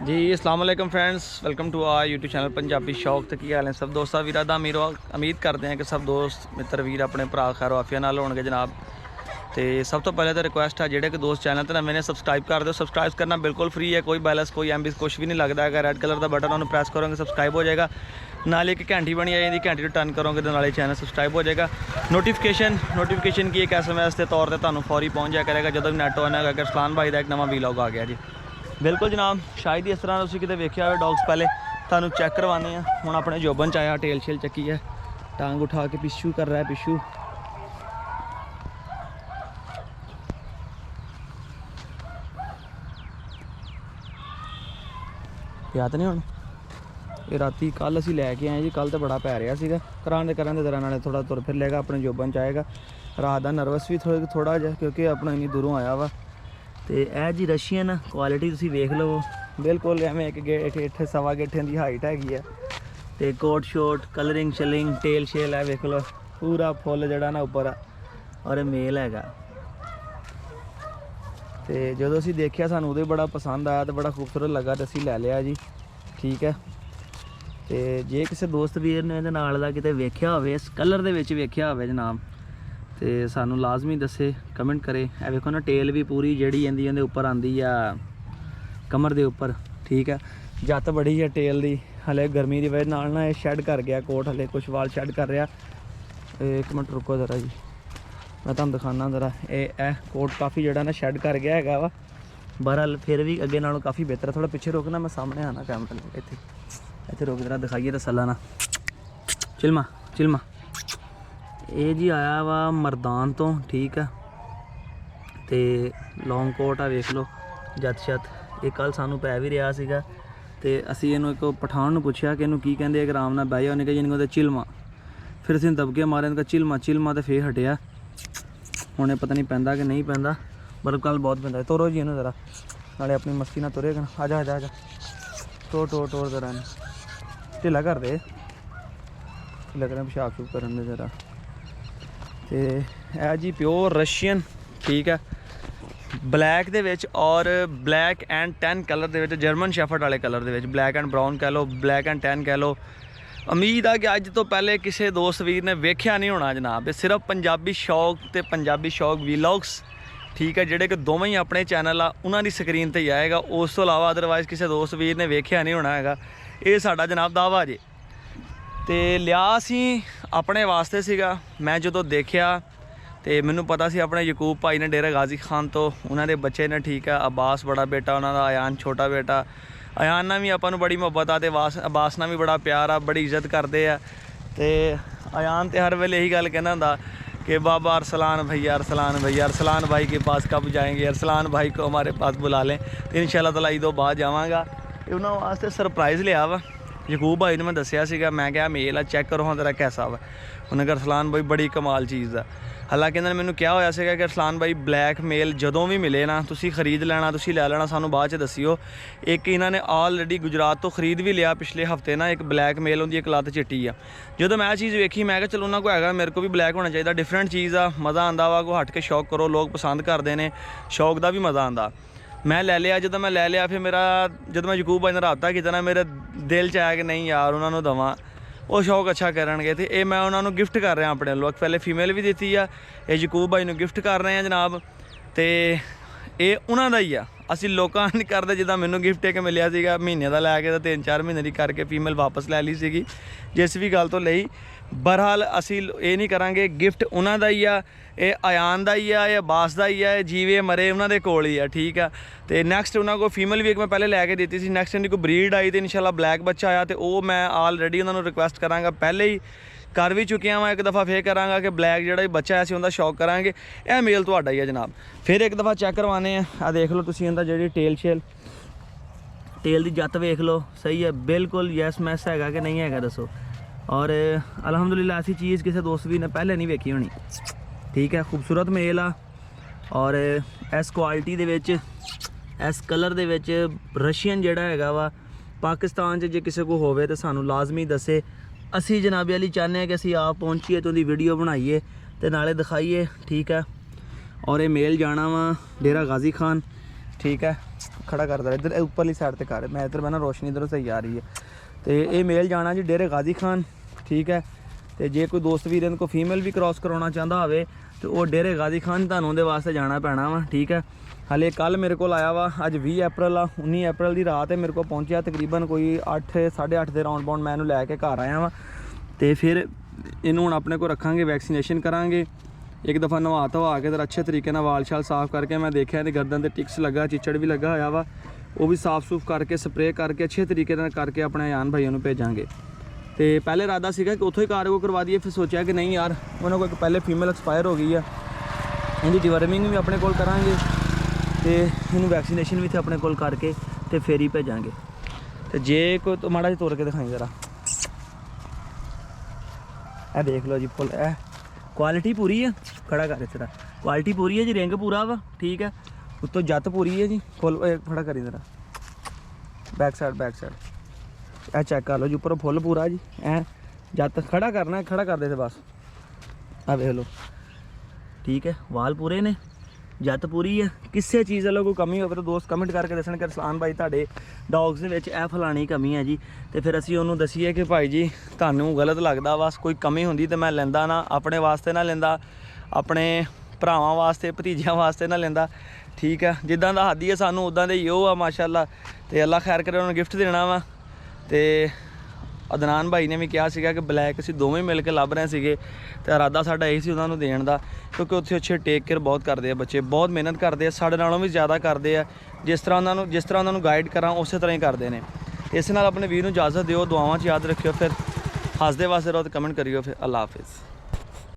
जी अस्सलाम वालेकुम friends, welcome to our YouTube channel Punjabi Shauq. तो की हाल है सब दोस्तों वीरा दा मीरो। उम्मीद करते हैं कि सब दोस्त मित्र वीर अपने भरा खैर वाफिया नाल होणगे जनाब। तो सब तो पहले तो रिक्वेस्ट है जेडे कि दोस्त चैनल तो नवे ने सब्सक्राइब कर दो। सब्सक्राइब करना बिल्कुल फ्री है, कोई बैलेंस कोई एमबी कुछ भी नहीं लगता है। रेड कलर का बटन उन्होंने प्रेस करोगे सब्सक्राइब हो जाएगा। नाले एक घंटी बनी आ जाती, घंटी टर्न करोगे तो नाले चैनल सब्सक्राइब हो जाएगा। नोटिफिकेशन की एक SMS के तौर पर तुम्हें फौरी पहुँच जाया करेगा जो भी नैट ऑन है। अगर सलान भाई का एक नवा वीलॉग आ गया जी। बिल्कुल जनाब, शायद ही इस तरह तुम कितने वेख्या हो डॉग्स। पहले थानू चेक करवाने हूँ। अपने जोबन च आया, टेल शेल चक्की है, टांग उठा के पिछू कर रहा है। पिछू याद नहीं हूँ ये राती कल असी लैके आए जी। कल तो बड़ा पै रहा है कराने तरह नाले थोड़ा तुर फिर लेगा, अपने जोबन च आएगा। रात का नर्वस भी थोड़ा जहा क्योंकि अपना इन्नी दूरों आया वा। तो यह जी रशियन क्वालिटी तुम वेख लो, बिल्कुल एवं एक गेठ सवा गेठे की हाइट हैगी है। तो कोट शोट कलरिंग शलिंग टेल शेल है वेख लो, पूरा फुल जड़ा ना उपर और मेल हैगा। तो जो असी देखा सानू उदो बड़ा पसंद आया तो बड़ा खूबसूरत लगा तो असी लै लिया जी। ठीक है, तो जे किसी दोस्त वीर ने इहदे नाल दा किते वेख्या होवे, इस कलर दे विच वेख्या होवे जनाब, तो सानू लाजमी दसे कमेंट करे। ए वेखो ना टेल भी पूरी जड़ी इहदी इहदे उपर आंदी आ कमर दे उपर। ठीक है, जत बड़ी है टेल दी। हले गर्मी की वजह नाल ना ये शैड कर गया कोट, हले कुछ वाल शैड कर रहा। एक मिनट रुको ज़रा जी, मैं तुहानू दिखाना ज़रा। ये कोट काफ़ी जड़ा ना शैड कर गया है वा। बहरहाल फिर भी अगे नालों काफ़ी बेहतर है। थोड़ा पिछे रोकना, मैं सामने आना कैमरा लेके। इत्थे इत्थे रोक जरा, दिखाइए तसल्ला ना। चिलमा चिलमा ये जी आया वा मरदान तो। ठीक है, तो लॉन्ग कोट आ वेख लो जत शत। ये कल सानू पै भी रहा सीगा। तो असी इनू एक पठान नू पुछया कि इनू की कहंदे, एक आराम नाल बह जा। उन्हें कहा जिन्हें कहते चिलमा। फिर असीं दबके मारे, इनका चिलमा चिलमा तो फिर हटिया। हुणे पता नहीं पैंदा कि नहीं पैंदा, पर कल बहुत पैंदा। तोरो जी इनू ज़रा, नाले अपनी मस्ती ना तुरे कर। आ जा आ जा आ जा, टोर टोर टोर ज़रा ढिला कर दे, ढिला करें पेशाब शूब करन दे ज़रा। तो है जी प्योर रशियन। ठीक है, ब्लैक दे विच और ब्लैक एंड टैन कलर दे विच, जर्मन शैफर्ड वाले कलर दे विच, ब्लैक एंड ब्राउन कह लो, ब्लैक एंड टैन कह लो। उम्मीद है कि अज तो पहले किसी दोस्त वीर ने वेख्या नहीं होना जनाब। ये सिर्फ पंजाबी शौक ते पंजाबी शौक वीलॉग्स। ठीक है, जेडे कि दोवें ही अपने चैनल आ उन्हां दी स्क्रीन ते ही आएगा। उस तो इलावा अदरवाइज़ किसी दोस्त वीर ने वेख्या नहीं होना हैगा। ये साडा जनाब दावा जे। तो लिया सी अपने वास्ते सीगा। मैं जो देखा तो मैनू पता सी अपने यकूब भाई ने डेरा गाजी खान तो उन्होंने बच्चे ने। ठीक है, अब्बास बड़ा बेटा उन्होंने, अयान छोटा बेटा। अयान ना भी अपन बड़ी मुहब्बत आ, तो अब्बास ना भी बड़ा प्यार आ, बड़ी इज्जत करते हैं। तो अयान तो हर वेले यही गल कहना होंदा कि बाबा अरसलान भैया, अरसलान भैया, अरसलान भाई के पास कब जाएंगे, अरसलान भाई को हमारे पास बुला लें। तो इंशाल्लाह ताला ईदों बाद जावांगा। उन्होंने वास्ते सरप्राइज़ लिया वा। यकूब भाई ने मैं दसिया सीगा, मैं क्या मेल आ चैक करो हाँ तेरा कैसा वा। उन्हें कहा अरसलान भाई बड़ी कमाल चीज़ है। हालांकि इन्होंने मैनू क्या होया सीगा कि अरसलान भाई ब्लैक मेल जदों भी मिले ना तुसी खरीद लेना, तुसी लै लेना, सानू बाद च दसियो। एक इन्होंने ऑलरेडी गुजरात तो खरीद भी लिया पिछले हफ्ते ना। एक ब्लैक मेल होंदी, एक लत्त चिट्टी आ। जो मैं चीज़ वेखी मैं चलो उन्होंने को हैगा, मेरे को भी ब्लैक होना चाहिए। डिफरेंट चीज़ आ, मज़ा आंदा वा। को हट के शौक करो, लोग पसंद करते हैं, शौक का भी मज़ा आंदा। मैं लै लिया। जो मैं लै लिया फिर मेरा जो मैं यकूब भाई ने रबता किया ना, मेरे दिल च आया कि नहीं यार उन्होंने दवा, वो शौक अच्छा करनगे। तो ये मैं उन्होंने गिफ्ट कर रहा अपने लोग। पहले फीमेल भी दी है, ये यकूब भाई ने गिफ्ट कर रहे हैं जनाब। तो ये उन्होंने ही आ, असी लोगों नहीं करते। जिदा मैनू गिफ्ट एक मिलिया सीगा महीने का लैके, 3-4 महीने की करके फीमेल वापस लै ली सी जिस भी गल तो लई। बहरहाल असी ये नहीं करांगे, गिफ्ट उन्होंने ही आ, ये अयान का ही आ, ये अब्बास का ही है, जीवे मरे उन्होंने कोल ही आ। ठीक है, तो नैक्सट उन्होंने को फीमेल भी एक मैं पहले लैके दी थी। नैक्सट इनकी कोई ब्रीड आई तो इंशाल्लाह ब्लैक बच्चा आया, तो वो मैं ऑलरेडी उन्होंने रिक्वेस्ट कराँगा, पहले ही कर भी चुकिया वा। एक दफ़ा फिर कराँगा कि ब्लैक जो बच्चा है उनका शौक करांगे। यह मेल तो ही है जनाब। फिर एक दफ़ा चैक करवाने आ देख लो तुम इनका जी टेल शेल, टेल की जत वेख लो सही है बिल्कुल। यस मैस है कि नहीं है दसो। और अलहमदुलिल्लाह ऐसी चीज़ किसी दोस्त भी ने पहले नहीं वेखी होनी। ठीक है, खूबसूरत मेल आ और इस क्वालिटी दे विच, इस कलर दे विच रशियन जिहड़ा हैगा वा पाकिस्तान जे किसी को होवे तो सानू लाजमी दसे। असी जनाबे अली चाहते हैं कि असी आप पहुँचीए तो उनकी वीडियो बनाइए तो नाले दिखाइए। ठीक है, और ये मेल जाना वा डेरा गाजी खान। ठीक है खड़ा कर दे इधर उपरली साइड ते कर मैं इधर बना रोशनी इधरों सही आ रही है तो ये मेल जाना जी डेरे गाजी खान ठीक है तो जे कोई दोस्त वीर इनको फीमेल भी क्रॉस कराना चाहता हो तो वो डेरे गाजी खान तुहानूं उहदे वास्ते जाना पैना वा ठीक है। हाले कल मेरे को आया वा अज 20 अप्रैल आ 19 अप्रैल की रात है मेरे को पहुँचा तकरीबन कोई 8 8:30 के राउंड बाउंड मैं इहनूं लैके घर आया वा तो फिर इनू हुण अपने को रखांगे वैक्सीनेशन करांगे एक दफ़ा नवा धवा के अच्छे तरीके नाल वाल शाल साफ़ करके मैं देखा इहदी गर्दन ते टिक्स लगा चिचड़ भी लगा होया वा वो भी साफ़ सूफ करके स्प्रे करके अच्छे तरीके नाल करके अपने अयान भाइयों नूं भेजांगे। तो पहले इरादा सीगा कि उतों ही कार्गो करवा दिए फिर सोचा कि नहीं यार उन्होंने को पहले फीमेल एक्सपायर हो गई है इनकी डिवर्मिंग भी अपने कोल करांगे तो इनू वैक्सीनेशन भी थे अपने कोल करके तो फिर ही भेजांगे। तो जे कोई तो माड़ा जी तोड़ के दिखाई जरा ए देख लो जी फुल ए क्वालिटी पूरी है खड़ा कर इस तरह क्वालिटी पूरी है जी रिंग पूरा वा ठीक है उत्तों जत पूरी है जी फुल खड़ा करी जरा बैक साइड ए चेक कर लो जी ऊपर फुल पूरा जी ए जत खड़ा करना है खड़ा कर दे बस आ देख लो ठीक है वाल पूरे ने जत पूरी है किसी चीज़ वालों कोई कमी हो तो दोस्त कमेंट करके दसन कि रसलान भाई तुहाडे डॉग्स दे विच ए फलानी कमी है जी तो फिर असीं उन्होंने दसीए कि भाई जी तुहानूं गलत लगदा बस कोई कमी हुंदी तो मैं लैंदा ना अपने वास्ते ना लैंदा अपने भरावां वास्ते भतीजियां वास्ते ना लैंदा ठीक है जिद्दां दा हादी है सानूं उदां दे ही ओह आ माशाअल्लाह तो अल्लाह खैर करे उन्होंने गिफ्ट देना वा तो अदनान भाई ने भी कहा सीगा कि ब्लैक असीं दोवें मिल के लभ रहे सीगे तो इरादा साडा यही सी उन्होंने देण दा क्योंकि उत्थे अच्छे टेक केयर बहुत करते हैं बच्चे बहुत मेहनत करते हैं साडे नालों भी ज़्यादा करते हैं जिस तरह उन्होंने गाइड करा उस तरह ही करते हैं। इस नाल अपने वीर नूं इजाज़त दिओ दुआवां च याद रखियो फिर हसदे वास्ते रहो तो कमेंट करियो फिर अल्लाह हाफिज़।